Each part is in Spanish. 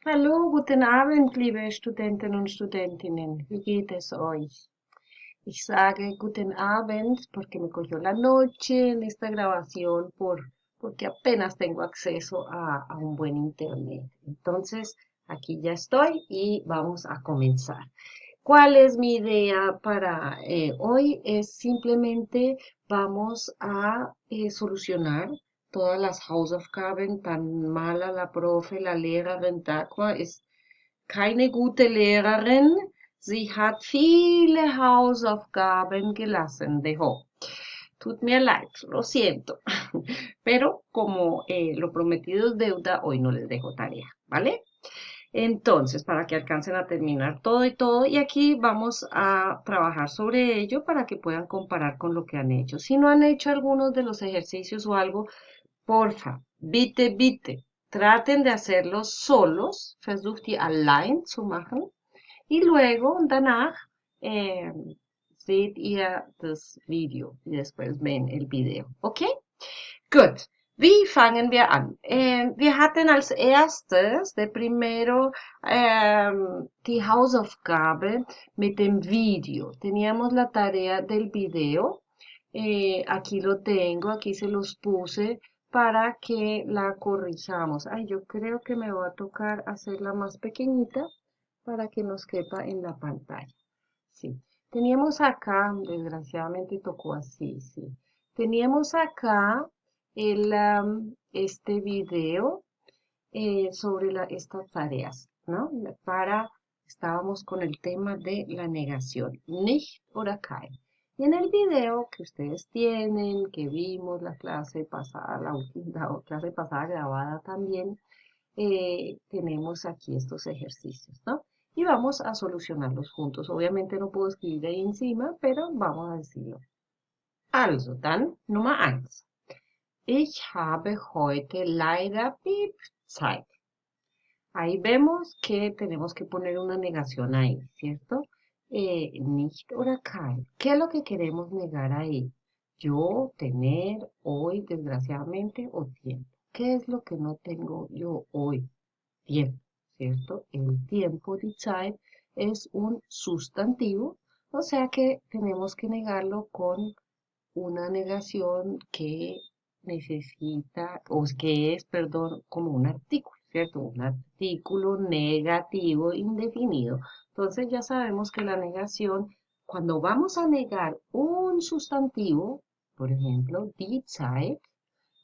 Hallo, guten Abend, liebe Studenten und Studentinnen. Wie geht es euch? Ich sage guten Abend porque me cogió la noche en esta grabación porque apenas tengo acceso a un buen internet. Entonces, aquí ya estoy y vamos a comenzar. ¿Cuál es mi idea para hoy? Es simplemente vamos a solucionar todas las Hausaufgaben. Tan mala la profe, la Lehrerin Dagmar ist keine gute Lehrerin. Sie hat viele Hausaufgaben gelassen, dejó. Tut mir leid, lo siento. Pero como lo prometido es deuda, hoy no les dejo tarea, ¿vale? Entonces, para que alcancen a terminar todo y todo, y aquí vamos a trabajar sobre ello para que puedan comparar con lo que han hecho. Si no han hecho algunos de los ejercicios o algo, porfa, bitte, bitte, traten de hacerlos solos, versucht die allein zu machen, y luego, danach, eh, seht ihr das Video y después ven el video, ¿ok? Gut, wie fangen wir an? Wir hatten als erstes, de primero, die Hausaufgabe mit dem Video. Teníamos la tarea del video. Aquí lo tengo, aquí se los puse para que la corrijamos. Ay, yo creo que me va a tocar hacerla más pequeñita para que nos quepa en la pantalla. Sí, teníamos acá, desgraciadamente tocó así, sí. Teníamos acá este video sobre estas tareas, ¿no? Estábamos con el tema de la negación, nicht oder kein. Y en el video que ustedes tienen, que vimos la clase pasada, la clase pasada grabada también, tenemos aquí estos ejercicios, ¿no? Y vamos a solucionarlos juntos. Obviamente no puedo escribir ahí encima, pero vamos a decirlo. Also, dann Nummer 1. Ich habe heute leider Zeit. Ahí vemos que tenemos que poner una negación ahí, ¿cierto? Nicht oder kein. ¿Qué es lo que queremos negar ahí? Yo, tener, hoy, desgraciadamente, o tiempo. ¿Qué es lo que no tengo yo hoy? Tiempo, ¿cierto? El tiempo, die Zeit, es un sustantivo, o sea que tenemos que negarlo con una negación que necesita, o que es, perdón, como un artículo, ¿cierto? Un artículo negativo indefinido. Entonces ya sabemos que la negación, cuando vamos a negar un sustantivo, por ejemplo, die Zeit,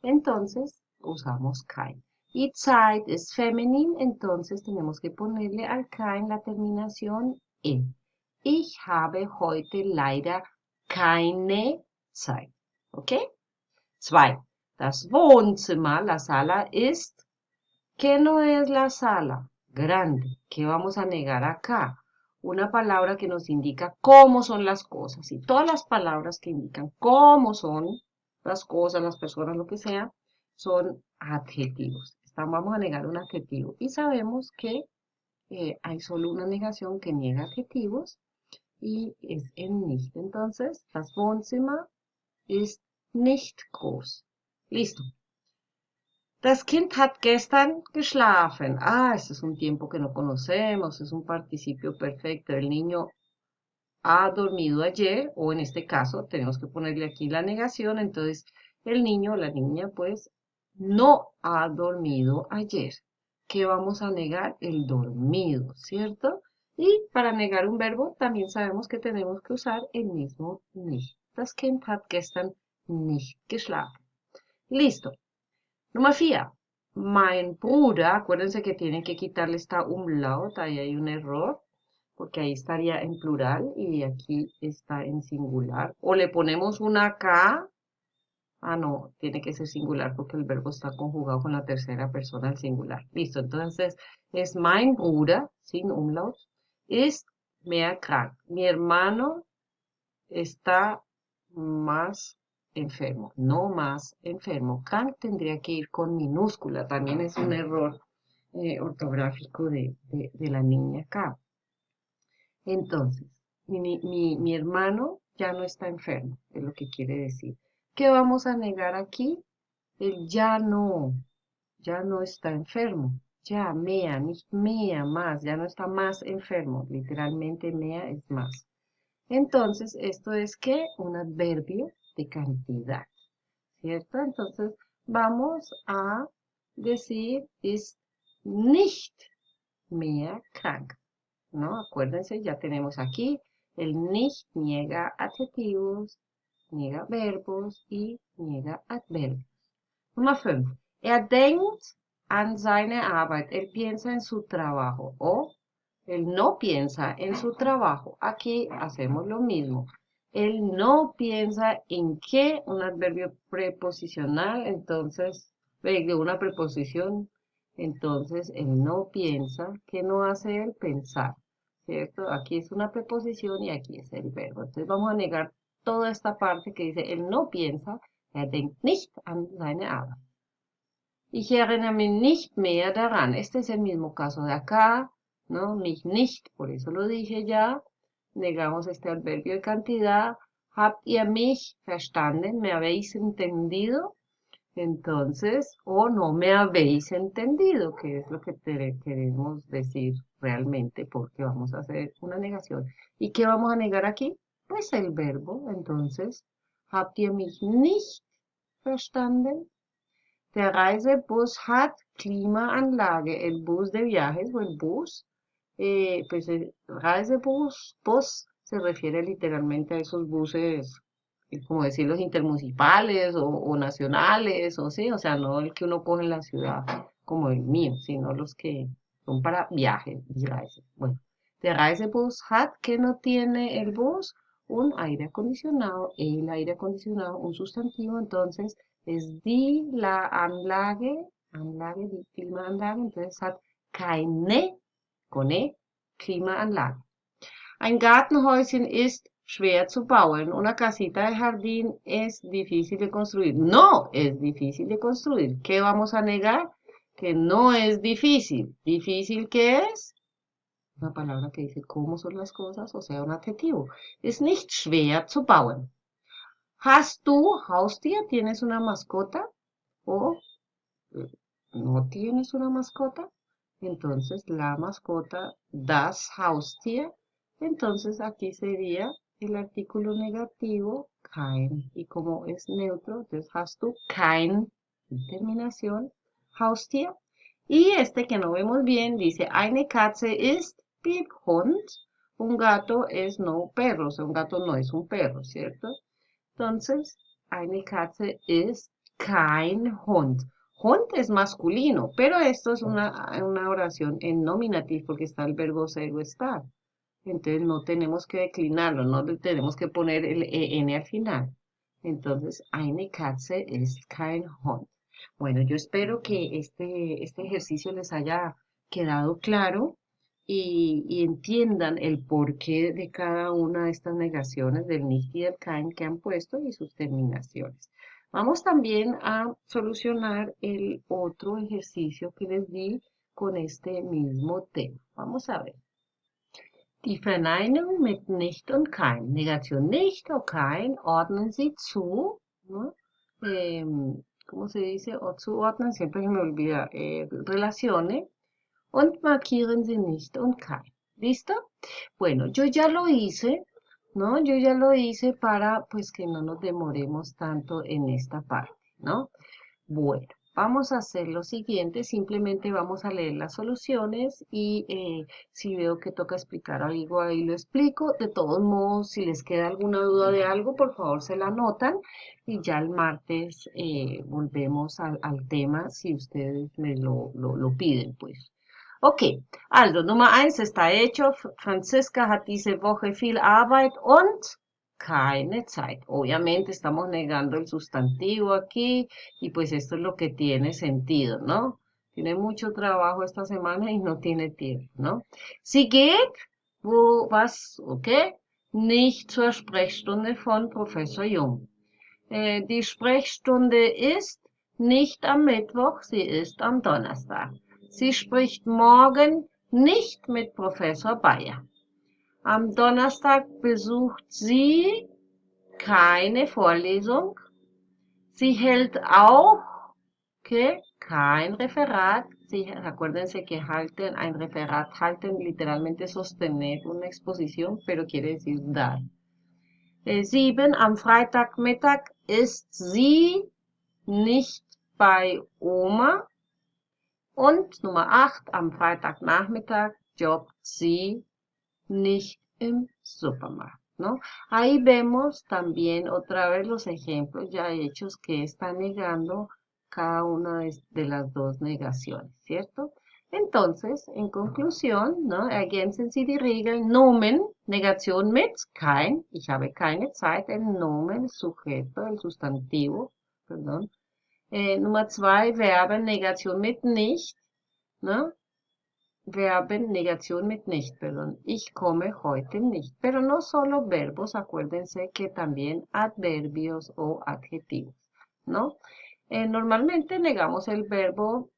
entonces usamos kein. Y Zeit es femenino, entonces tenemos que ponerle al kein la terminación e. Ich habe heute leider keine Zeit. ¿Ok? 2. Das Wohnzimmer, la sala ist. ¿Qué no es la sala? Grande. ¿Qué vamos a negar acá? Una palabra que nos indica cómo son las cosas. Y todas las palabras que indican cómo son las cosas, las personas, lo que sea, son adjetivos. Vamos a negar un adjetivo. Y sabemos que hay solo una negación que niega adjetivos y es en nicht. Entonces, das Wohnzimmer ist nicht groß. Listo. Das Kind hat gestern geschlafen. Ah, este es un tiempo que no conocemos, es un participio perfecto. El niño ha dormido ayer, o en este caso tenemos que ponerle aquí la negación, entonces el niño o la niña pues no ha dormido ayer. ¿Qué vamos a negar? El dormido, ¿cierto? Y para negar un verbo también sabemos que tenemos que usar el mismo nicht. Das Kind hat gestern nicht geschlafen. Listo. Número 4. Mein Bruder, acuérdense que tienen que quitarle esta umlaut, ahí hay un error, porque ahí estaría en plural y aquí está en singular. O le ponemos una K, no, tiene que ser singular porque el verbo está conjugado con la tercera persona del singular. Listo, entonces es mein Bruder, sin umlaut, ist mehr krank. Mi hermano está más enfermo, no más enfermo. Krank tendría que ir con minúscula, también es un error ortográfico de la niña acá. Entonces, mi hermano ya no está enfermo, es lo que quiere decir. ¿Qué vamos a negar aquí? El ya no está enfermo. Ya, mehr, nicht mehr, más, ya no está más enfermo, literalmente mehr es más. Entonces, esto es que un adverbio de cantidad, ¿cierto? Entonces, vamos a decir ist nicht mehr krank, ¿no? Acuérdense, ya tenemos aquí el nicht niega adjetivos, niega verbos y niega adverbios. Nummer 5. Denkt an seine Arbeit. Él piensa en su trabajo. O él no piensa en su trabajo. Aquí hacemos lo mismo. Él no piensa en qué, un adverbio preposicional, entonces, de una preposición, entonces él no piensa. ¿Qué no hace él? Pensar, ¿cierto? Aquí es una preposición y aquí es el verbo. Entonces vamos a negar toda esta parte que dice él no piensa. Denkt nicht an seine Arbeit. Ich erinnere mich nicht mehr daran. Este es el mismo caso de acá, ¿no? Mich nicht, por eso lo dije ya. Negamos este adverbio de cantidad. Habt ihr mich verstanden? ¿Me habéis entendido? Entonces, o no me habéis entendido, que es lo que queremos decir realmente, porque vamos a hacer una negación. ¿Y qué vamos a negar aquí? Pues el verbo. Entonces, habt ihr mich nicht verstanden? Der Reisebus hat Klimaanlage. El bus de viajes o el bus, pues el Reisebus se refiere literalmente a esos buses, como decir los intermunicipales o nacionales, o sí, o sea, no el que uno coge en la ciudad como el mío, sino los que son para viajes, die Reise. Bueno, der Reisebus hat, que no tiene el bus, un aire acondicionado, el aire acondicionado, un sustantivo, entonces es la Anlage, die Klimaanlage, entonces hat keine, con E, Klimaanlage. Ein Gartenhäuschen ist schwer zu bauen. Una casita de jardín es difícil de construir. No es difícil de construir. ¿Qué vamos a negar? Que no es difícil. ¿Difícil qué es? Una palabra que dice cómo son las cosas, o sea, un adjetivo. Es nicht schwer zu bauen. ¿Hast du Haustier? ¿Tienes una mascota? ¿O no tienes una mascota? Entonces, la mascota, das Haustier. Entonces, aquí sería el artículo negativo, kein. Y como es neutro, entonces hast du kein, terminación, Haustier. Y este que no vemos bien dice, eine Katze ist wie Hund. Un gato es no perro, o sea, un gato no es un perro, ¿cierto? Entonces, eine Katze ist kein Hund. Hund es masculino, pero esto es una oración en nominativ porque está el verbo ser o estar. Entonces no tenemos que declinarlo, no le tenemos que poner el en al final. Entonces, eine Katze ist kein Hund. Bueno, yo espero que este ejercicio les haya quedado claro y entiendan el porqué de cada una de estas negaciones del nicht y del kein que han puesto y sus terminaciones. Vamos también a solucionar el otro ejercicio que les di con este mismo tema. Vamos a ver. Die Verneinung mit nicht und kein. Negation nicht o kein ordnen Sie zu, ¿no? ¿Cómo se dice? O zuordnen, siempre se me olvida. Relacione und markieren Sie nicht und kein. ¿Listo? Bueno, yo ya lo hice, ¿no? Yo ya lo hice para, pues, que no nos demoremos tanto en esta parte, ¿no? Bueno, vamos a hacer lo siguiente, simplemente vamos a leer las soluciones y si veo que toca explicar algo ahí lo explico. De todos modos, si les queda alguna duda de algo, por favor se la anotan y ya el martes volvemos al tema si ustedes me lo piden, pues. Okay, also Nummer 1 está hecho. Franziska hat diese Woche viel Arbeit und keine Zeit. Obviamente estamos negando el sustantivo aquí y pues esto es lo que tiene sentido, ¿no? Tiene mucho trabajo esta semana y no tiene tiempo, ¿no? Sie geht, okay? Nicht zur Sprechstunde von Professor Jung. Die Sprechstunde ist nicht am Mittwoch, sie ist am Donnerstag. Sie spricht morgen nicht mit Professor Bayer. Am Donnerstag besucht sie keine Vorlesung. Sie hält auch kein Referat. Sí, acuérdense que halten, ein Referat, halten literalmente sostener una exposición, pero quiere decir dar. 7, am Freitagmittag ist sie nicht bei Oma. Und Nummer 8, am Freitagnachmittag jobbt sie nicht im Supermarkt, ¿no? Ahí vemos también otra vez los ejemplos ya hechos que están negando cada una de las dos negaciones, ¿cierto? Entonces, en conclusión, ¿no? Ergänzen Sie die Regeln. Nomen, Negation mit, kein, ich habe keine Zeit, el Nomen, sujeto, el sustantivo, perdón. Nummer 2, Verben, Negation mit nicht, ¿no? Verben, Negation mit nicht, perdón. Ich komme heute nicht. Pero no solo verbos, acuérdense que también adverbios o adjetivos, ¿no? Normalmente negamos el verbo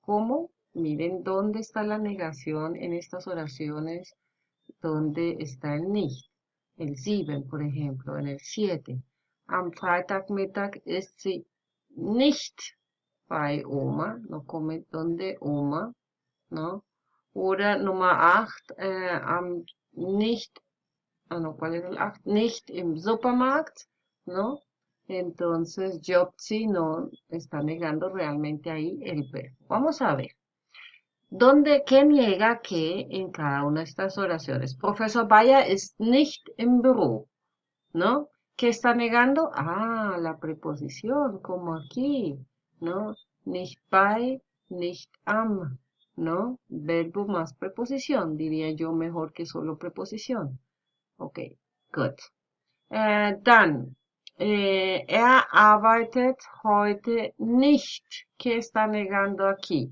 ¿cómo? Miren dónde está la negación en estas oraciones, dónde está el nicht. El 7, por ejemplo, en el 7. Am Freitagmittag ist sie nicht bei Oma, no come donde Oma, ¿no? Oder Nummer 8, nicht, no, ¿cuál era el 8? Nicht im Supermarkt, ¿no? Entonces, Jobsi no está negando realmente ahí el verbo. Vamos a ver. ¿Qué niega qué en cada una de estas oraciones? Profesor Bayer ist nicht im Büro, ¿no? ¿Qué está negando? Ah, la preposición, como aquí, ¿no? Nicht bei, nicht am, ¿no? Verbo más preposición, diría yo mejor que solo preposición. Ok, good. Dann, er arbeitet heute nicht. ¿Qué está negando aquí?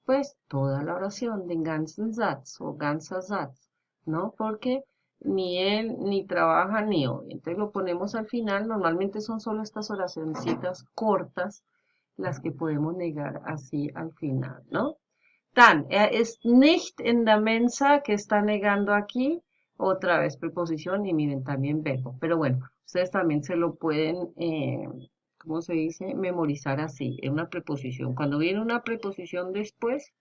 Pues toda la oración, den ganzen Satz o ganzer Satz, ¿no? Porque ni él ni trabaja ni hoy. Entonces lo ponemos al final. Normalmente son solo estas oracioncitas cortas las que podemos negar así al final, ¿no? Dann, er ist nicht in der Mensa, que está negando aquí. Otra vez preposición y miren también verbo. Pero bueno, ustedes también se lo pueden, ¿cómo se dice? Memorizar así, en una preposición. Cuando viene una preposición después,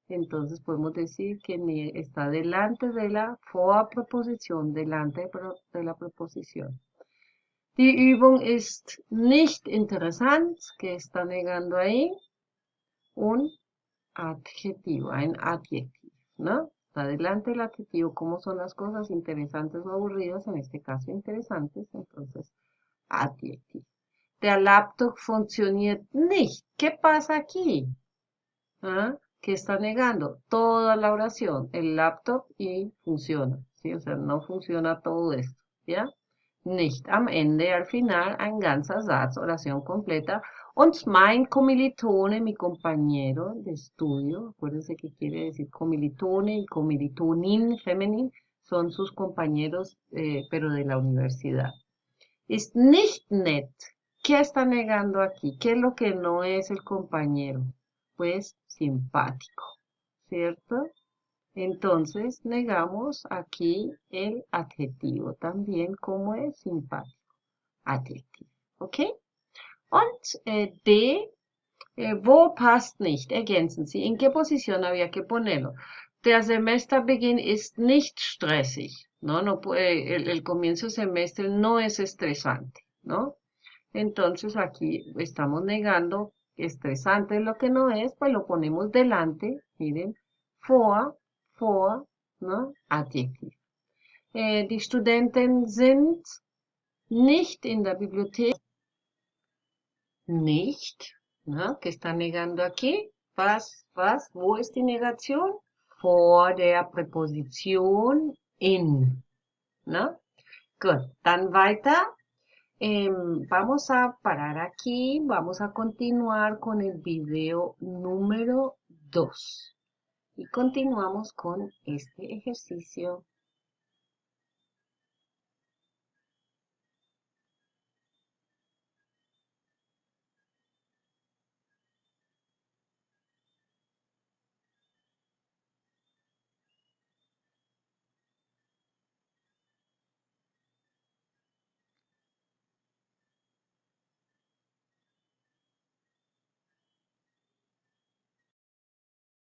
entonces podemos decir que está delante de la Vorpreposition, delante de la preposición. Die Übung ist nicht interessant, que está negando ahí un adjetivo, ein Adjektiv, ¿no? Está delante del adjetivo, cómo son las cosas interesantes o aburridas, en este caso interesantes, entonces Adjektiv. Der Laptop funktioniert nicht. ¿Qué pasa aquí? ¿Ah? ¿Qué está negando? Toda la oración, el laptop y funciona, ¿sí? O sea, no funciona todo esto, ¿ya? Nicht am Ende, al final, ein ganzer Satz, oración completa. Und mein Kommilitone, mi compañero de estudio, acuérdense que quiere decir kommilitone y kommilitonin, femenino, son sus compañeros, pero de la universidad. Ist nicht nett. ¿Qué está negando aquí? ¿Qué es lo que no es el compañero? Pues simpático, ¿cierto? Entonces negamos aquí el adjetivo también como es simpático. Adjetivo, ¿ok? Und D, wo passt nicht? Ergänzen Sie. ¿En qué posición había que ponerlo? Der Semesterbeginn ist nicht stressig, ¿no? No puede, el comienzo del semestre no es estresante, ¿no? Entonces aquí estamos negando estresante es lo que no es, pues lo ponemos delante, miren, vor, ¿no? Adjektiv. Die Studenten sind nicht in der Bibliothek, nicht, ¿no? ¿Qué está negando aquí? Wo ist die Negation? Vor der Präposition in, ¿no? Gut, dann weiter. Vamos a parar aquí, vamos a continuar con el video número 2 y continuamos con este ejercicio